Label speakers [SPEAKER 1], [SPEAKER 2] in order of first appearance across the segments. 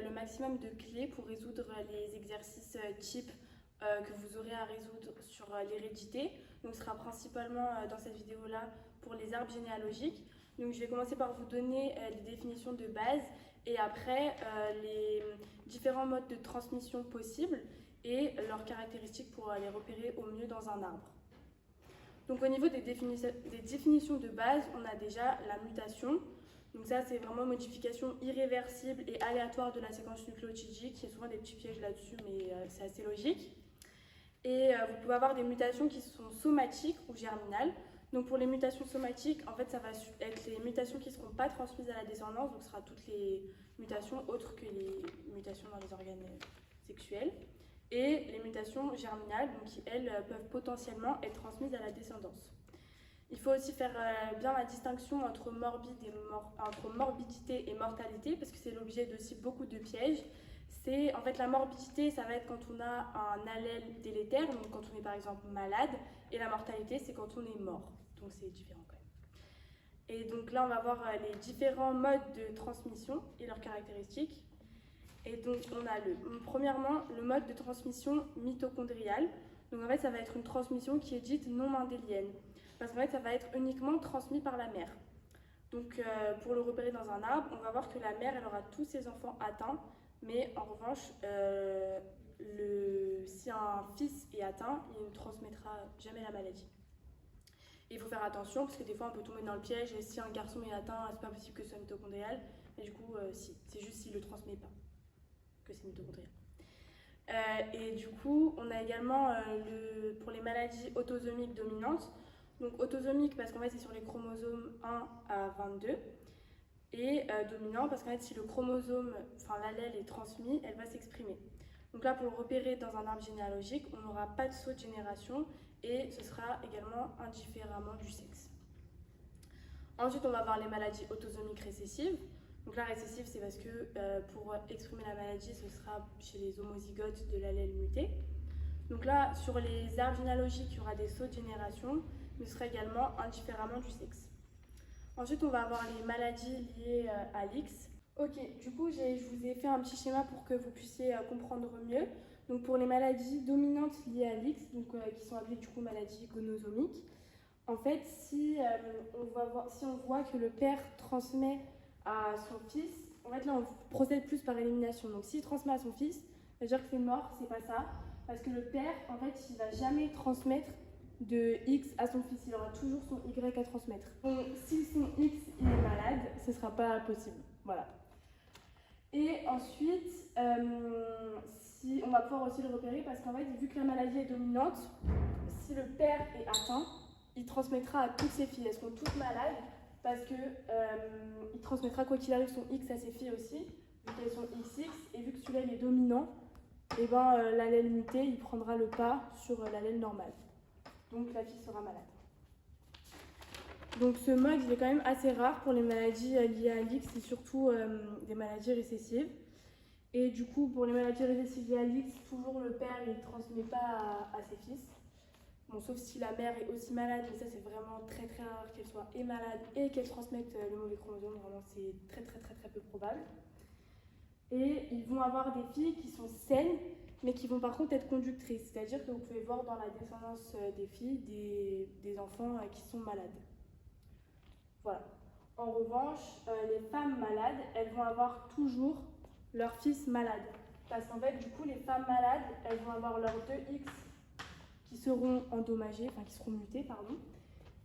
[SPEAKER 1] le maximum de clés pour résoudre les exercices types que vous aurez à résoudre sur l'hérédité. Donc ce sera principalement dans cette vidéo-là pour les arbres généalogiques. Donc je vais commencer par vous donner les définitions de base et après les différents modes de transmission possibles et leurs caractéristiques pour les repérer au mieux dans un arbre. Donc au niveau des définitions de base, on a déjà la mutation. Donc ça, c'est vraiment modification irréversible et aléatoire de la séquence nucléotidique. Il y a souvent des petits pièges là-dessus, mais c'est assez logique. Et vous pouvez avoir des mutations qui sont somatiques ou germinales. Donc pour les mutations somatiques, en fait, ça va être les mutations qui ne seront pas transmises à la descendance. Donc ce sera toutes les mutations autres que les mutations dans les organes sexuels. Et les mutations germinales, donc qui, elles, peuvent potentiellement être transmises à la descendance. Il faut aussi faire bien la distinction entre morbidité et mortalité, parce que c'est l'objet d'aussi beaucoup de pièges. En fait, la morbidité, ça va être quand on a un allèle délétère, donc quand on est par exemple malade, et la mortalité, c'est quand on est mort. Donc c'est différent quand même. Et donc là, on va voir les différents modes de transmission et leurs caractéristiques. Et donc on a premièrement le mode de transmission mitochondriale. Donc en fait, ça va être une transmission qui est dite non mendélienne. Parce qu'en fait, ça va être uniquement transmis par la mère. Donc, pour le repérer dans un arbre, on va voir que la mère, elle aura tous ses enfants atteints, mais en revanche, si un fils est atteint, il ne transmettra jamais la maladie. Et il faut faire attention, parce que des fois, on peut tomber dans le piège, et si un garçon est atteint, c'est pas possible que ce soit mitochondrial, et du coup, si, c'est juste s'il ne le transmet pas, que c'est mitochondrial. Et du coup, on a également pour les maladies autosomiques dominantes. Donc autosomique parce qu'en fait c'est sur les chromosomes 1 à 22 et dominant parce qu'en fait si le chromosome, enfin l'allèle est transmis, elle va s'exprimer. Donc là pour le repérer dans un arbre généalogique, on n'aura pas de saut de génération et ce sera également indifféremment du sexe. Ensuite on va avoir les maladies autosomiques récessives. Donc là récessive c'est parce que pour exprimer la maladie ce sera chez les homozygotes de l'allèle muté. Donc là sur les arbres généalogiques il y aura des sauts de génération, mais ce sera également indifféremment du sexe. Ensuite, on va avoir les maladies liées à l'X. Ok, du coup, je vous ai fait un petit schéma pour que vous puissiez comprendre mieux. Donc pour les maladies dominantes liées à l'X, donc qui sont appelées du coup maladies gonosomiques, en fait, si on voit que le père transmet à son fils, en fait là on procède plus par élimination. Donc s'il transmet à son fils, ça veut dire que c'est mort, c'est pas ça, parce que le père, en fait, il va jamais transmettre de X à son fils, il aura toujours son Y à transmettre. Donc si son X il est malade, ce ne sera pas possible. Voilà. Et ensuite, si on va pouvoir aussi le repérer parce qu'en fait, vu que la maladie est dominante, si le père est atteint, il transmettra à toutes ses filles. Elles seront toutes malades parce que il transmettra quoi qu'il arrive son X à ses filles aussi, vu qu'elles sont XX, et vu que celui-là il est dominant, et ben l'allèle muté il prendra le pas sur l'allèle normal. Donc la fille sera malade. Donc ce mode il est quand même assez rare pour les maladies liées à l'X et surtout des maladies récessives. Et du coup pour les maladies récessives liées à l'X, toujours le père il ne transmet pas à ses fils. Bon, sauf si la mère est aussi malade, mais ça c'est vraiment très très rare qu'elle soit et malade et qu'elle transmette le mauvais chromosome, vraiment c'est très très très très peu probable. Et ils vont avoir des filles qui sont saines, mais qui vont par contre être conductrices. C'est-à-dire que vous pouvez voir dans la descendance des filles des enfants qui sont malades. Voilà. En revanche, les femmes malades, elles vont avoir toujours leur fils malade. Parce qu'en fait, du coup, les femmes malades, elles vont avoir leurs deux X qui seront endommagés, enfin qui seront mutés, pardon.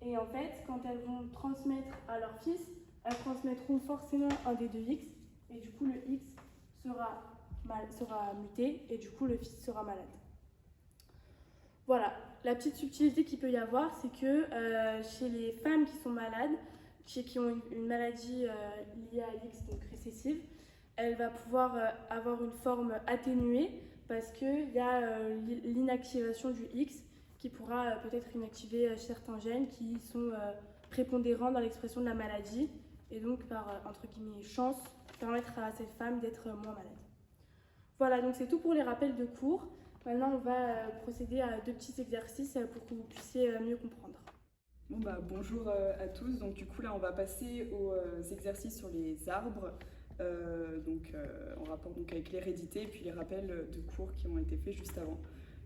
[SPEAKER 1] Et en fait, quand elles vont transmettre à leur fils, elles transmettront forcément un des deux X. Et du coup, le X sera muté et du coup le fils sera malade. Voilà, la petite subtilité qu'il peut y avoir, c'est que chez les femmes qui sont malades, qui ont une maladie liée à l'X, donc récessive, elle va pouvoir avoir une forme atténuée parce qu'il y a l'inactivation du X qui pourra peut-être inactiver certains gènes qui sont prépondérants dans l'expression de la maladie et donc par, entre guillemets, chance, permettre à cette femme d'être moins malade. Voilà, donc c'est tout pour les rappels de cours. Maintenant, on va procéder à deux petits exercices pour que vous puissiez mieux comprendre.
[SPEAKER 2] Bonjour à tous. Donc du coup là, on va passer aux exercices sur les arbres. en rapport donc, avec l'hérédité et puis les rappels de cours qui ont été faits juste avant.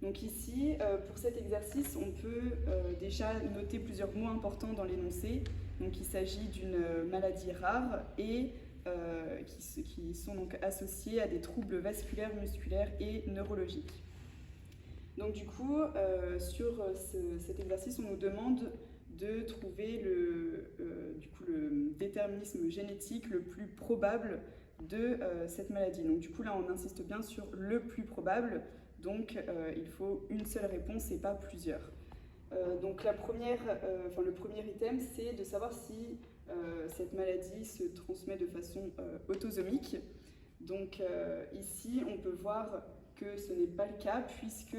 [SPEAKER 2] Donc ici, pour cet exercice, on peut déjà noter plusieurs mots importants dans l'énoncé. Donc il s'agit d'une maladie rare et qui sont donc associés à des troubles vasculaires, musculaires et neurologiques. Donc du coup, sur cet exercice, on nous demande de trouver le déterminisme génétique le plus probable de cette maladie. Donc du coup, là, on insiste bien sur le plus probable. Donc il faut une seule réponse et pas plusieurs. Donc le premier item, c'est de savoir si cette maladie se transmet de façon autosomique. Donc ici, on peut voir que ce n'est pas le cas puisque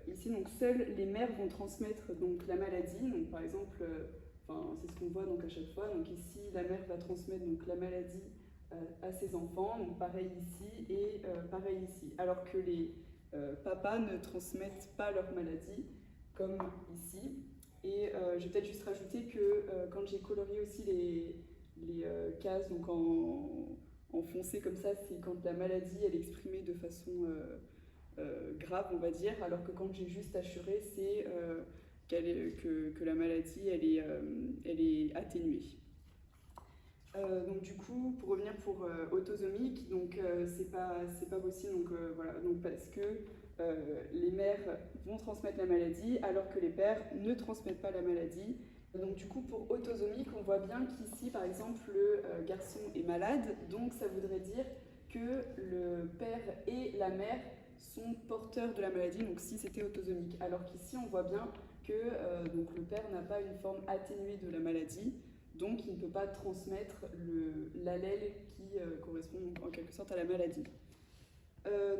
[SPEAKER 2] ici, donc, seules les mères vont transmettre donc, la maladie. Donc par exemple, c'est ce qu'on voit donc, à chaque fois. Donc ici, la mère va transmettre donc, la maladie à ses enfants, donc pareil ici et pareil ici. Alors que les papas ne transmettent pas leur maladie, comme ici. Et je vais peut-être juste rajouter que quand j'ai colorié aussi les cases donc en foncé comme ça, c'est quand la maladie elle est exprimée de façon grave, on va dire, alors que quand j'ai juste assuré, c'est que la maladie elle est atténuée. Donc du coup, pour revenir pour autosomique, donc c'est pas possible, donc voilà, donc parce que les mères vont transmettre la maladie alors que les pères ne transmettent pas la maladie. Donc du coup, pour autosomique, on voit bien qu'ici, par exemple, le garçon est malade, donc ça voudrait dire que le père et la mère sont porteurs de la maladie, donc si c'était autosomique. Alors qu'ici, on voit bien que donc le père n'a pas une forme atténuée de la maladie, donc il ne peut pas transmettre l'allèle qui correspond donc, en quelque sorte à la maladie.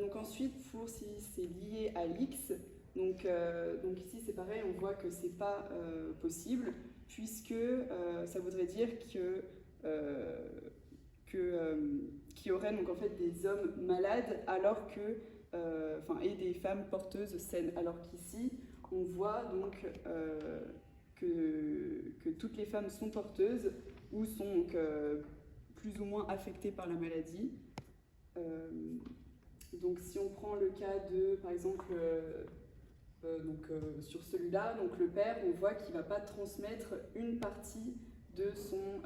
[SPEAKER 2] Donc ensuite, pour si c'est lié à l'X, donc ici c'est pareil, on voit que c'est pas possible, puisque ça voudrait dire qu'il y aurait donc en fait des hommes malades alors que et des femmes porteuses saines, alors qu'ici on voit donc que toutes les femmes sont porteuses ou sont donc, plus ou moins affectées par la maladie. Donc si on prend le cas de, par exemple, sur celui-là, donc le père, on voit qu'il ne va pas transmettre une partie de son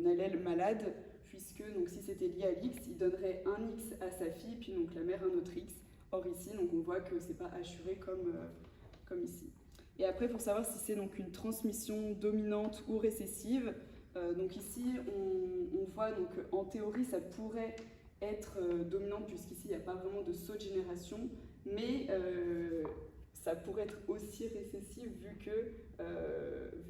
[SPEAKER 2] allèle malade, puisque donc, si c'était lié à l'X, il donnerait un X à sa fille, puis donc la mère un autre X. Or ici, donc, on voit que ce n'est pas assuré comme ici. Et après, pour savoir si c'est donc une transmission dominante ou récessive, donc ici, on voit donc en théorie, ça pourrait être dominante, puisqu'ici, il n'y a pas vraiment de saut de génération, mais ça pourrait être aussi récessif vu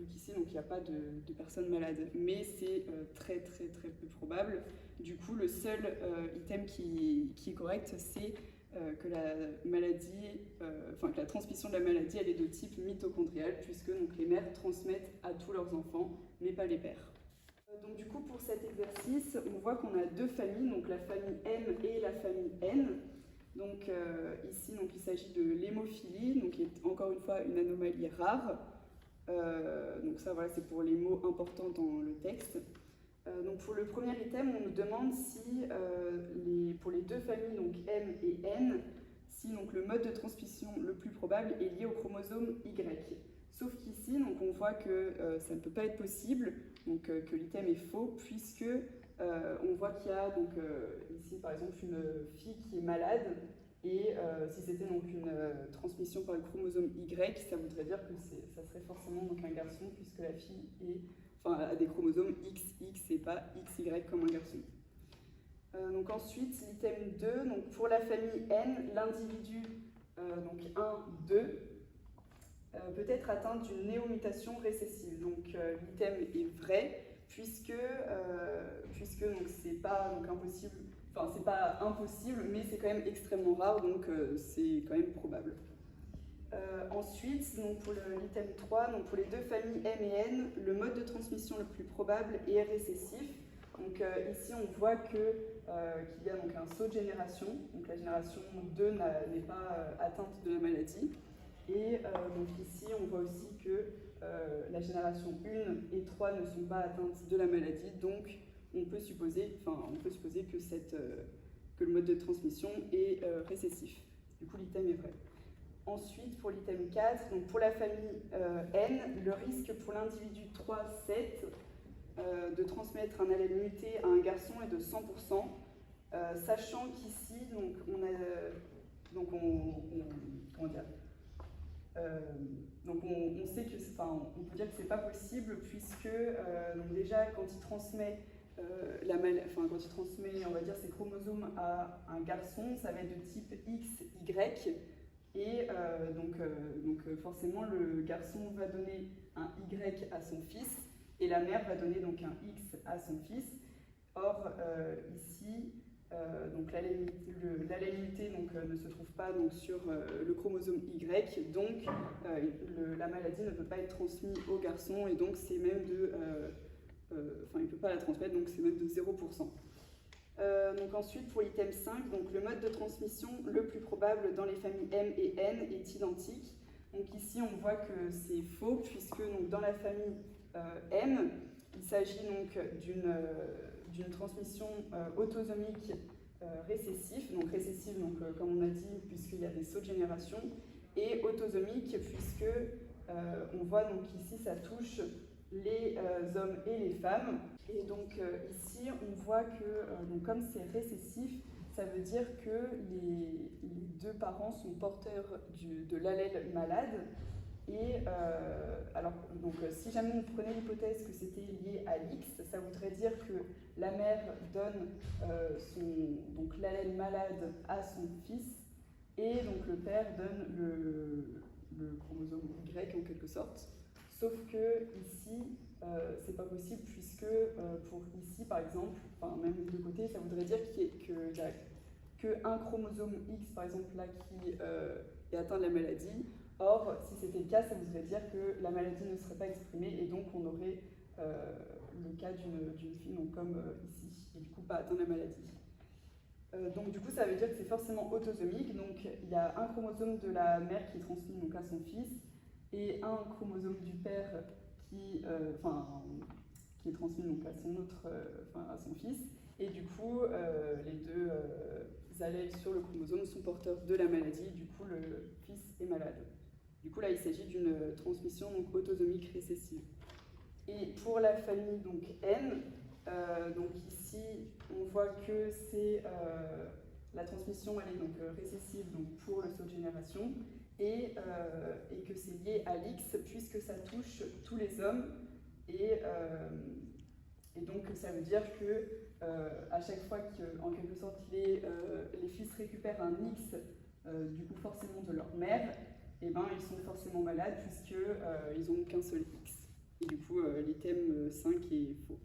[SPEAKER 2] qu'ici, donc il n'y a pas de personnes malades. Mais c'est très, très, très peu probable. Du coup, le seul item qui est correct, c'est que la maladie, que la transmission de la maladie, elle est de type mitochondrial, puisque donc, les mères transmettent à tous leurs enfants, mais pas les pères. Donc du coup, pour cet exercice, on voit qu'on a deux familles, donc la famille M et la famille N. Donc ici, donc, il s'agit de l'hémophilie, donc qui est encore une fois une anomalie rare. Donc ça, voilà, c'est pour les mots importants dans le texte. Donc pour le premier item, on nous demande si, pour les deux familles, donc M et N, si donc, le mode de transmission le plus probable est lié au chromosome Y. Sauf qu'ici, donc, on voit que ça ne peut pas être possible, donc que l'item est faux, puisque on voit qu'il y a donc, ici par exemple une fille qui est malade, et si c'était donc une transmission par le chromosome Y, ça voudrait dire que ça serait forcément donc, un garçon, puisque la fille a des chromosomes XX et pas XY comme un garçon. Donc ensuite, l'item 2, donc pour la famille N, l'individu donc 1, 2, peut être atteint d'une néomutation récessive. Donc l'item est vrai, puisque donc, c'est pas donc, impossible, enfin c'est pas impossible, mais c'est quand même extrêmement rare, donc c'est quand même probable. Ensuite, donc pour l'item 3, donc pour les deux familles M et N, le mode de transmission le plus probable est récessif. Donc ici, on voit qu'il y a donc un saut de génération. Donc la génération 2 n'est pas atteinte de la maladie. Et donc ici, on voit aussi que la génération 1 et 3 ne sont pas atteintes de la maladie. Donc on peut supposer que le mode de transmission est récessif. Du coup, l'item est vrai. Ensuite, pour l'item 4, donc pour la famille N, le risque pour l'individu 3,7 de transmettre un allèle muté à un garçon est de 100%, sachant qu'ici, on sait que, on peut dire que c'est pas possible puisque donc déjà quand il transmet quand il transmet, on va dire, ses chromosomes à un garçon, ça va être de type X, Y, et forcément le garçon va donner un Y à son fils et la mère va donner donc un X à son fils. Or ici, l'allèle muté ne se trouve pas donc, sur le chromosome Y, donc la maladie ne peut pas être transmise au garçon et donc c'est même de il ne peut pas la transmettre, donc c'est même de 0%. Donc ensuite, pour l'item 5, donc le mode de transmission le plus probable dans les familles M et N est identique. Donc ici, on voit que c'est faux, puisque donc, dans la famille M, il s'agit donc d'une transmission autosomique récessive, comme on a dit, puisqu'il y a des sauts de génération, et autosomique, puisque on voit donc ici, ça touche les hommes et les femmes. Et donc ici, on voit que comme c'est récessif, ça veut dire que les deux parents sont porteurs de l'allèle malade. Et si jamais on prenait l'hypothèse que c'était lié à l'X, ça voudrait dire que la mère donne l'allèle malade à son fils et donc le père donne le chromosome Y en quelque sorte. Sauf que ici, c'est pas possible puisque pour ici, par exemple, même des deux côtés, ça voudrait dire qu'il y a qu'un chromosome X, par exemple, là, qui est atteint de la maladie. Or, si c'était le cas, ça voudrait dire que la maladie ne serait pas exprimée et donc on aurait le cas d'une fille, donc comme ici, et du coup pas atteint de la maladie. Donc du coup, ça veut dire que c'est forcément autosomique. Donc il y a un chromosome de la mère qui est transmis donc, à son fils et un chromosome du père qui est transmis donc, à son fils. Et du coup, les deux allèles sur le chromosome sont porteurs de la maladie. Du coup, le fils est malade. Du coup, là, il s'agit d'une transmission donc, autosomique récessive. Et pour la famille donc, N, donc ici, on voit que c'est la transmission elle est donc récessive donc, pour le saut de génération et que c'est lié à l'X puisque ça touche tous les hommes et donc ça veut dire que à chaque fois qu'en quelque sorte les fils récupèrent un X du coup forcément de leur mère, et ben ils sont forcément malades puisque ils n'ont qu'un seul X. Et du coup l'item 5 est faux.